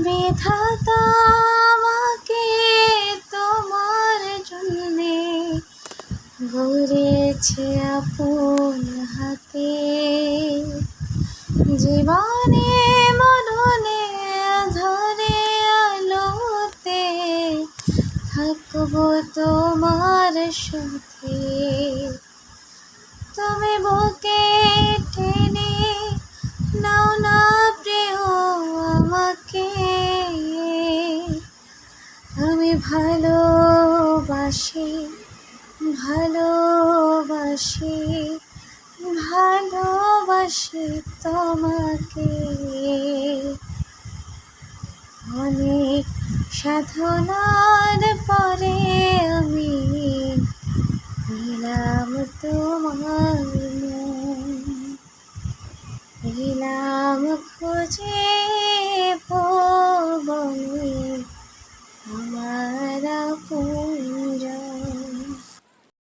বিধাতা আমাকে তোমার জন্যে গড়েছে আপন হাতে। জীবনে মরণে ধরে আলোতে থাকবো তোমার সাথে। তুমি বুকে টেনে নাও না প্রিয় আমাকে, আমি ভালোবাসি ভালোবাসি ভালোবাসি তোমাকে। অনেক সাধনার পরে আমি পেলাম তোমার মন, পেলাম খুঁজে